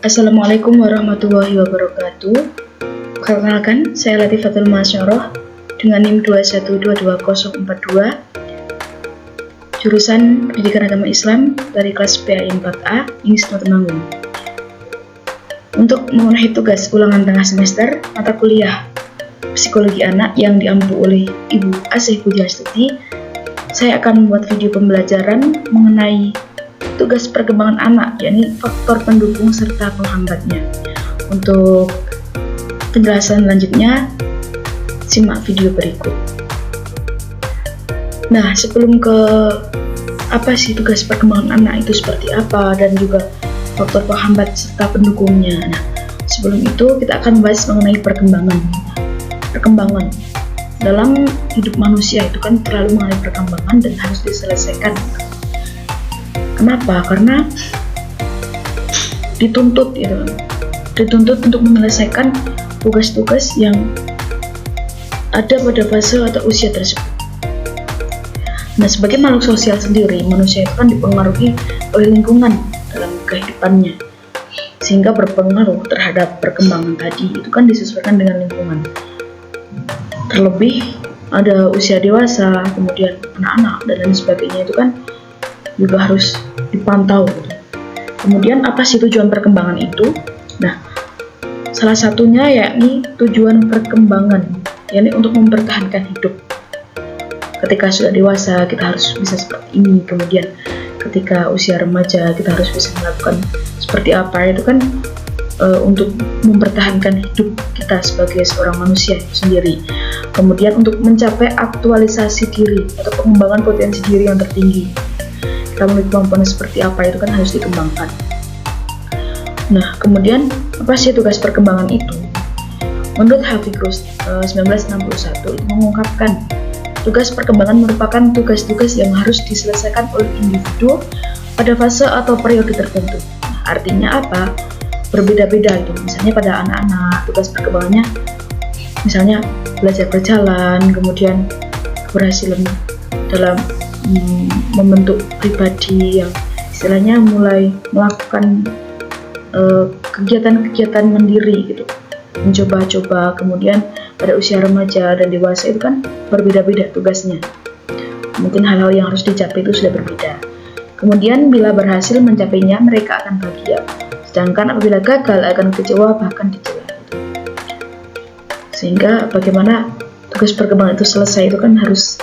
Assalamualaikum warahmatullahi wabarakatuh. Perkenalkan, saya Latifatul Masyoroh dengan NIM 2122042, jurusan Pendidikan Agama Islam dari kelas PAI 4A, Institut Temanggung. Untuk memenuhi tugas ulangan tengah semester mata kuliah Psikologi Anak yang diampu oleh Ibu Asih Pujastuti, saya akan membuat video pembelajaran mengenai tugas perkembangan anak, yakni faktor pendukung serta penghambatnya. Untuk penjelasan lanjutnya, simak video berikut. Nah, sebelum ke apa sih tugas perkembangan anak itu seperti apa dan juga faktor penghambat serta pendukungnya. Nah, sebelum itu kita akan membahas mengenai perkembangan. Perkembangan dalam hidup manusia itu kan terlalu mengalami perkembangan dan harus diselesaikan. Kenapa? Karena dituntut untuk menyelesaikan tugas-tugas yang ada pada fase atau usia tersebut. Nah, sebagai makhluk sosial sendiri, manusia itu kan dipengaruhi oleh lingkungan dalam kehidupannya, sehingga berpengaruh terhadap perkembangan tadi itu kan disesuaikan dengan lingkungan. Terlebih ada usia dewasa, kemudian anak-anak dan lain sebagainya itu kan juga harus dipantau. Kemudian apa sih tujuan perkembangan itu? Nah, salah satunya yakni tujuan perkembangan, yakni untuk mempertahankan hidup. Ketika sudah dewasa kita harus bisa seperti ini, kemudian ketika usia remaja kita harus bisa melakukan seperti apa, itu kan untuk mempertahankan hidup kita sebagai seorang manusia sendiri. Kemudian untuk mencapai aktualisasi diri atau pengembangan potensi diri yang tertinggi, kita memiliki kemampuan seperti apa itu kan harus dikembangkan. Nah, kemudian apa sih tugas perkembangan itu? Menurut Hafigross 1961 itu mengungkapkan tugas perkembangan merupakan tugas-tugas yang harus diselesaikan oleh individu pada fase atau periode tertentu. Nah, artinya apa? Berbeda-beda itu. Misalnya pada anak-anak tugas perkembangannya misalnya belajar berjalan, kemudian keberhasilan dalam membentuk pribadi yang istilahnya mulai melakukan kegiatan-kegiatan mandiri gitu, mencoba-coba. Kemudian pada usia remaja dan dewasa itu kan berbeda-beda tugasnya, mungkin hal-hal yang harus dicapai itu sudah berbeda. Kemudian bila berhasil mencapainya mereka akan bahagia, sedangkan apabila gagal akan kecewa bahkan dicela. Sehingga bagaimana tugas perkembangan itu selesai itu kan harus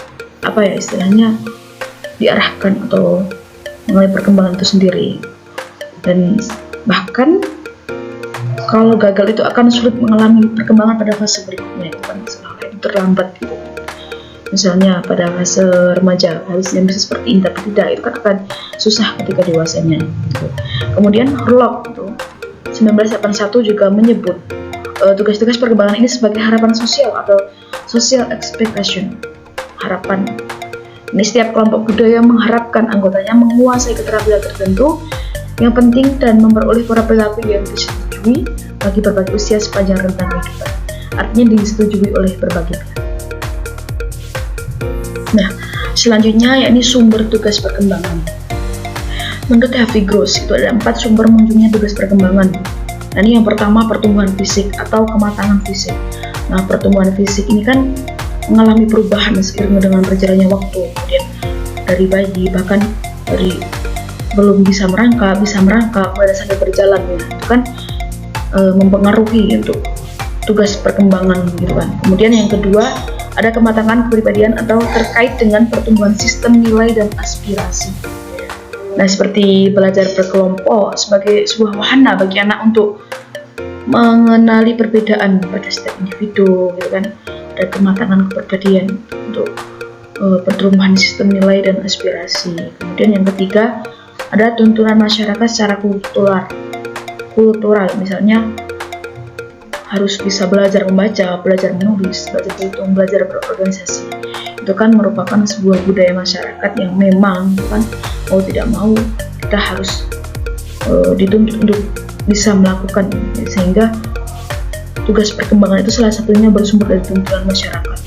apa ya istilahnya diarahkan atau mengenai perkembangan itu sendiri. Dan bahkan kalau gagal itu akan sulit mengalami perkembangan pada fase berikutnya, itu kan itu terlambat gitu. Misalnya pada fase remaja harusnya bisa seperti ini tapi tidak, itu kan akan susah ketika dewasanya gitu. Kemudian Hurlock itu 1981 juga menyebut tugas-tugas perkembangan ini sebagai harapan sosial atau social expectation, harapan. Ini setiap kelompok budaya mengharapkan anggotanya menguasai keterampilan tertentu yang penting dan memperoleh pola perilaku yang disetujui bagi berbagai usia sepanjang rentang kehidupan. Artinya disetujui oleh berbagai pihak. Nah, selanjutnya yakni sumber tugas perkembangan. Menurut Hafigross itu ada 4 sumber munculnya tugas perkembangan. Nah, ini yang pertama pertumbuhan fisik atau kematangan fisik. Nah, pertumbuhan fisik ini kan mengalami perubahan seiring dengan berjalannya waktu. Kemudian dari bayi bahkan dari belum bisa merangkak pada sampai berjalan ya. Itu kan mempengaruhi untuk tugas perkembangan gitu kan. Kemudian yang kedua ada kematangan kepribadian atau terkait dengan pertumbuhan sistem nilai dan aspirasi. Nah, seperti belajar berkelompok sebagai sebuah wahana bagi anak untuk mengenali perbedaan pada setiap individu gitu kan. Ada kematangan kepribadian untuk pertumbuhan sistem nilai dan aspirasi. Kemudian yang ketiga ada tuntunan masyarakat secara kultural, misalnya harus bisa belajar membaca, belajar menulis, belajar berhitung, belajar berorganisasi. Itu kan merupakan sebuah budaya masyarakat yang memang kan mau tidak mau kita harus dituntut untuk bisa melakukan, sehingga tugas perkembangan itu salah satunya bersumber dari tuntunan masyarakat.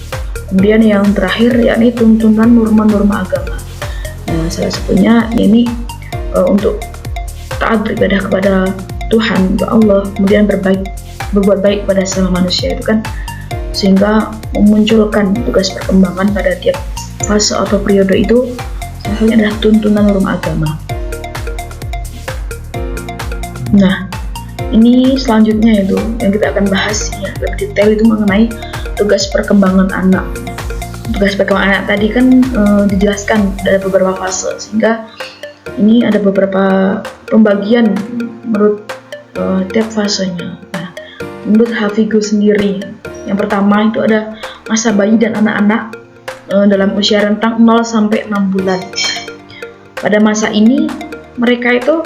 Kemudian yang terakhir yakni tuntunan norma-norma agama. Nah, salah satunya ini untuk taat beribadah kepada Tuhan, untuk Allah, kemudian berbuat baik pada sesama manusia itu kan, sehingga memunculkan tugas perkembangan pada tiap fase atau periode itu. Salah satunya adalah tuntunan norma agama. Nah, ini selanjutnya itu yang kita akan bahas ya lebih detail itu mengenai tugas perkembangan anak. Tugas perkembangan anak tadi kan dijelaskan dari beberapa fase, sehingga ini ada beberapa pembagian menurut tiap fasenya. Nah, menurut Hafigo sendiri, yang pertama itu ada masa bayi dan anak-anak dalam usia rentang 0 sampai 6 bulan. Pada masa ini mereka itu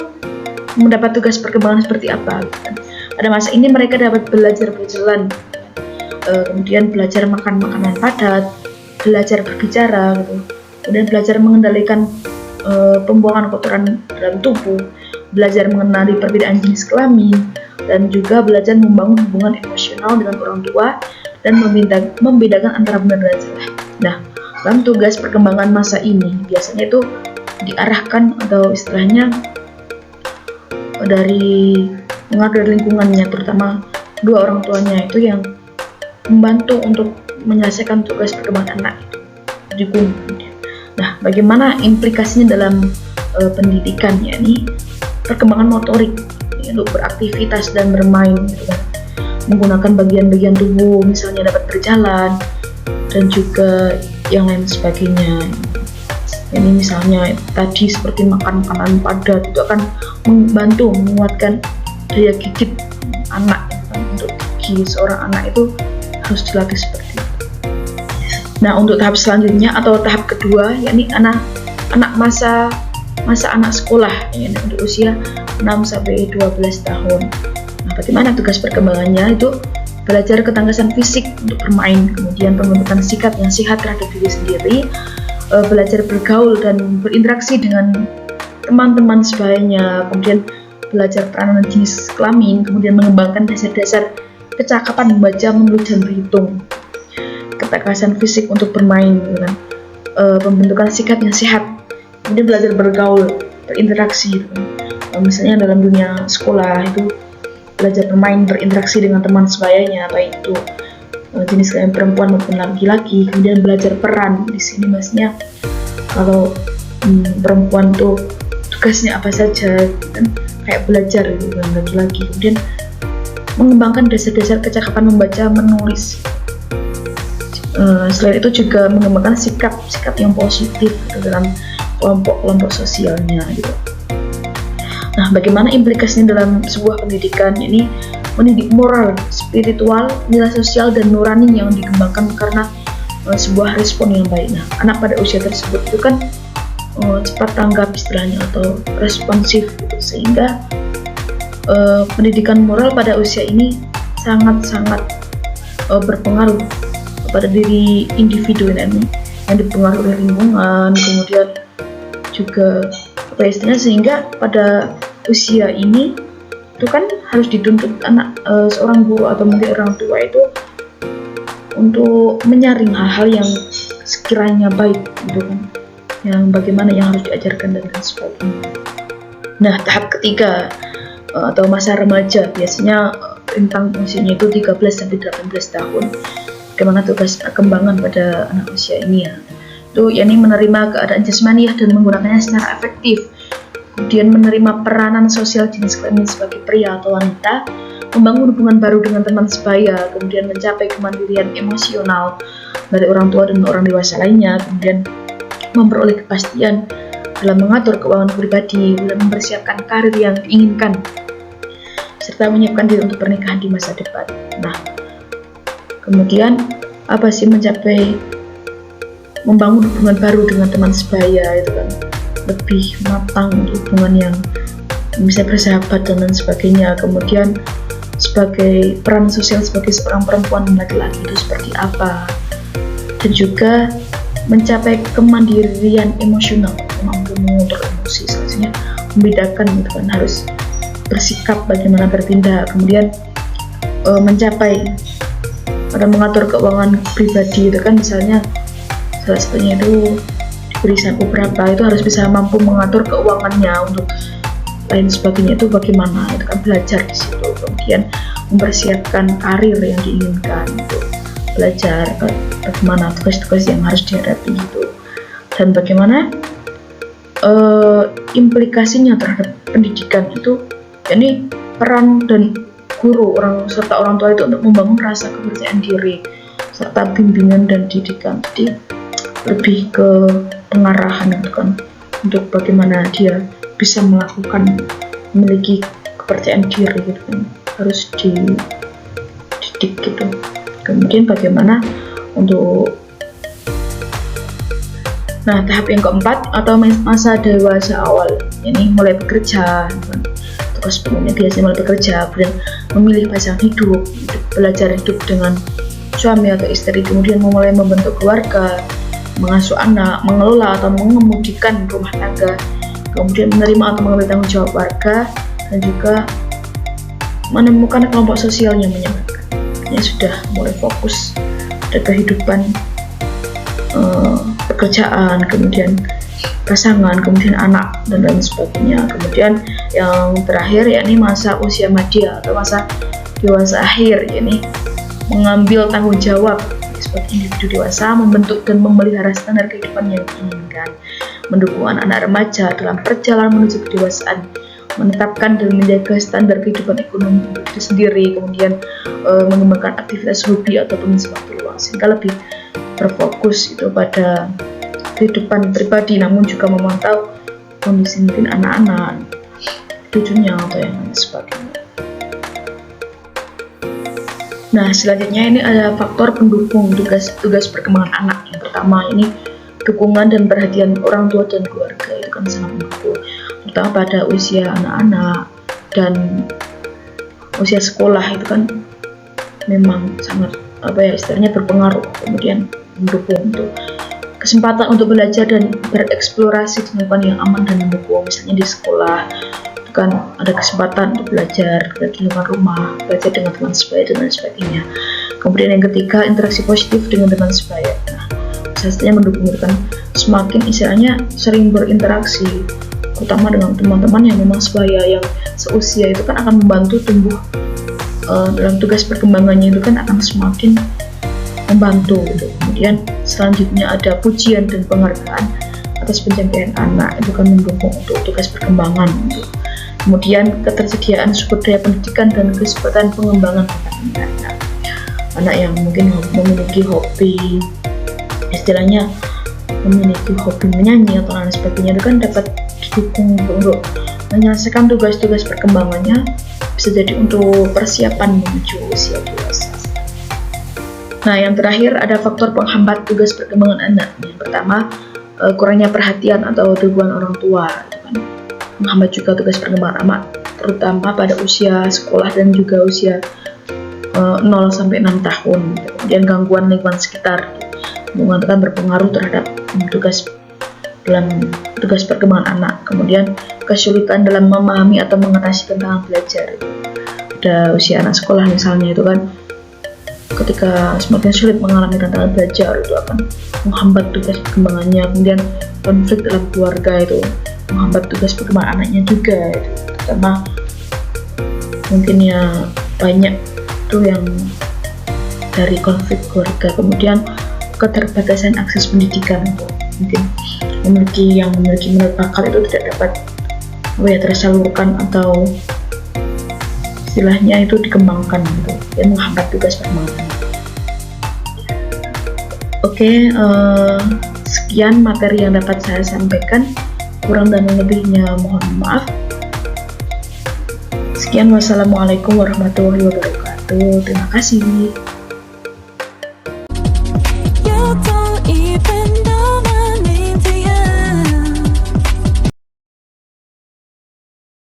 mendapat tugas perkembangan seperti apa? Pada masa ini mereka dapat belajar berjalan, kemudian belajar makan makanan padat, belajar berbicara, gitu. Kemudian belajar mengendalikan pembuangan kotoran dalam tubuh, belajar mengenali perbedaan jenis kelamin, dan juga belajar membangun hubungan emosional dengan orang tua dan membedakan antara benar dan salah. Nah, dalam tugas perkembangan masa ini biasanya itu diarahkan atau istilahnya dari pengaruh dari lingkungannya, terutama dua orang tuanya itu yang membantu untuk menyelesaikan tugas perkembangan anak itu didukung. Nah, bagaimana implikasinya dalam pendidikan, yakni perkembangan motorik untuk beraktivitas dan bermain gitu kan, menggunakan bagian-bagian tubuh misalnya dapat berjalan dan juga yang lain sebagainya. Ini misalnya tadi seperti makan makanan padat itu akan membantu menguatkan daya gigit anak gitu kan. Untuk gigi seorang anak itu harus dilatih seperti itu. Nah, untuk tahap selanjutnya atau tahap kedua, yakni anak masa anak sekolah, yakni untuk usia 6 sampai 12 tahun. Nah, bagaimana tugas perkembangannya? Itu belajar ketangkasan fisik untuk bermain, kemudian pembentukan sikap yang sehat terhadap diri sendiri, belajar bergaul dan berinteraksi dengan teman-teman sebayanya, kemudian belajar peranan jenis kelamin, kemudian mengembangkan dasar-dasar kecakapan membaca, menulis, dan berhitung, ketangkasan fisik untuk bermain, gitu kan. Pembentukan sikap yang sehat, kemudian belajar bergaul, berinteraksi, gitu kan. Misalnya dalam dunia sekolah itu belajar bermain, berinteraksi dengan teman sebayanya, baik itu jenis kelamin perempuan maupun laki-laki, kemudian belajar peran. Di sini maksudnya kalau perempuan tuh tugasnya apa saja, kan kayak belajar gitu kan laki-laki, kemudian mengembangkan dasar-dasar kecakapan membaca, menulis. Selain itu juga mengembangkan sikap yang positif gitu, dalam kelompok sosialnya gitu. Nah, bagaimana implikasinya dalam sebuah pendidikan? Ini mendidik moral, spiritual, nilai sosial, dan nurani yang dikembangkan karena sebuah respon yang baik. Nah, anak pada usia tersebut itu kan cepat tanggap istilahnya atau responsif gitu, sehingga pendidikan moral pada usia ini sangat-sangat berpengaruh pada diri individu yang dipengaruhi oleh lingkungan, kemudian juga apa istilahnya, sehingga pada usia ini itu kan harus dituntut anak seorang guru atau mungkin orang tua itu untuk menyaring hal-hal yang sekiranya baik gitu kan, yang bagaimana yang harus diajarkan dan lain sebagainya. Nah, tahap ketiga atau masa remaja, biasanya rentang usianya itu 13 sampai 18 tahun. Bagaimana tugas perkembangan pada anak usia ini ya? Itu yakni menerima keadaan jasmaniah dan menggunakannya secara efektif. Kemudian menerima peranan sosial jenis kelamin sebagai pria atau wanita, membangun hubungan baru dengan teman sebaya, kemudian mencapai kemandirian emosional dari orang tua dan orang dewasa lainnya, kemudian memperoleh kepastian dalam mengatur keuangan pribadi, dalam mempersiapkan karir yang diinginkan, serta menyiapkan diri untuk pernikahan di masa depan. Nah, kemudian apa sih membangun hubungan baru dengan teman sebaya itu kan, lebih matang hubungan yang bisa bersahabat dan lain sebagainya. Kemudian sebagai peran sosial sebagai seorang perempuan dan laki-laki itu seperti apa, dan juga mencapai kemandirian emosional, mampu mengontrol emosi, selanjutnya membedakan gitu kan, harus bersikap bagaimana bertindak, kemudian mencapai atau mengatur keuangan pribadi itu kan, misalnya salah satunya itu diberi saku berapa, itu harus bisa mampu mengatur keuangannya untuk lain sebagainya itu bagaimana, itu kan belajar di situ. Kemudian mempersiapkan karir yang diinginkan, itu belajar bagaimana tugas-tugas yang harus dihadapi gitu, dan bagaimana implikasinya terhadap pendidikan itu. Ini peran dan guru serta orang tua itu untuk membangun rasa kepercayaan diri serta bimbingan dan didikan. Jadi lebih ke pengarahan itu kan, untuk bagaimana dia bisa memiliki kepercayaan diri gitu kan, harus dididik gitu. Kemudian bagaimana untuk tahap yang keempat atau masa dewasa awal, ini mulai bekerja kan. Tugas pokoknya biasanya mulai bekerja, kemudian memilih pasangan hidup, belajar hidup dengan suami atau istri, kemudian mulai membentuk keluarga, mengasuh anak, mengelola atau mengemudikan rumah tangga, kemudian menerima atau mengambil tanggung jawab warga, dan juga menemukan kelompok sosial yang menyenangkan. Ini sudah mulai fokus pada kehidupan, pekerjaan, kemudian pasangan, kemudian anak, dan lain sebagainya. Kemudian yang terakhir yakni masa usia madya atau masa dewasa akhir, yakni mengambil tanggung jawab sebagai individu dewasa, membentuk dan memelihara standar kehidupan yang diinginkan, mendukung anak-anak remaja dalam perjalanan menuju kedewasaan, menetapkan dan menjaga standar kehidupan ekonomi untuk diri sendiri, kemudian mengembangkan aktivitas hobi ataupun waktu luang, sehingga lebih berfokus itu pada kehidupan pribadi, namun juga memantau kondisi mungkin anak-anak, cucunya atau yang lain sebagainya. Nah, selanjutnya ini ada faktor pendukung tugas perkembangan anak. Yang pertama ini dukungan dan perhatian orang tua dan keluarga, itu kan sangat mendukung, terutama pada usia anak-anak dan usia sekolah, itu kan memang sangat istilahnya berpengaruh. Kemudian mendukung untuk kesempatan untuk belajar dan bereksplorasi di lingkungan yang aman dan mendukung. Misalnya di sekolah itu kan ada kesempatan untuk belajar di lingkungan rumah, belajar dengan teman sebaya dan lain sebagainya. Kemudian yang ketiga, interaksi positif dengan teman sebaya. Nah, satunya mendukung itu kan semakin istilahnya sering berinteraksi, terutama dengan teman-teman yang memang sebaya, yang seusia, itu kan akan membantu tumbuh dalam tugas perkembangannya, itu kan akan semakin membantu gitu. Kemudian selanjutnya ada pujian dan penghargaan atas pencapaian anak, itu kan mendukung untuk tugas perkembangan gitu. Kemudian ketersediaan sumber daya pendidikan dan kesempatan pengembangan anak yang mungkin memiliki hobi, istilahnya memiliki hobi menyanyi atau lain sebagainya, itu kan dapat didukung untuk menyelesaikan tugas-tugas perkembangannya, bisa jadi untuk persiapan menuju usia dewasa. Nah, yang terakhir ada faktor penghambat tugas perkembangan anak. Yang pertama, kurangnya perhatian atau dukungan orang tua, itu kan menghambat juga tugas perkembangan anak, terutama pada usia sekolah dan juga usia 0 sampai 6 tahun. Kemudian gangguan lingkungan sekitar, lingkungan kan berpengaruh terhadap dalam tugas perkembangan anak. Kemudian kesulitan dalam memahami atau mengatasi tantangan belajar. Pada usia anak sekolah misalnya, itu kan ketika semakin sulit mengalami tantangan belajar, itu akan menghambat tugas perkembangannya. Kemudian konflik dalam keluarga itu menghambat tugas perkembangan anaknya juga, itu terutama mungkin ya banyak tuh yang dari konflik keluarga. Kemudian keterbatasan akses pendidikan, mungkin yang memiliki minat bakat itu tidak dapat tersalurkan atau istilahnya itu dikembangkan gitu, yang menghambat tugas perkembangan. Oke, sekian materi yang dapat saya sampaikan, kurang dan lebihnya mohon maaf. Sekian, wassalamualaikum warahmatullahi wabarakatuh. Terima kasih.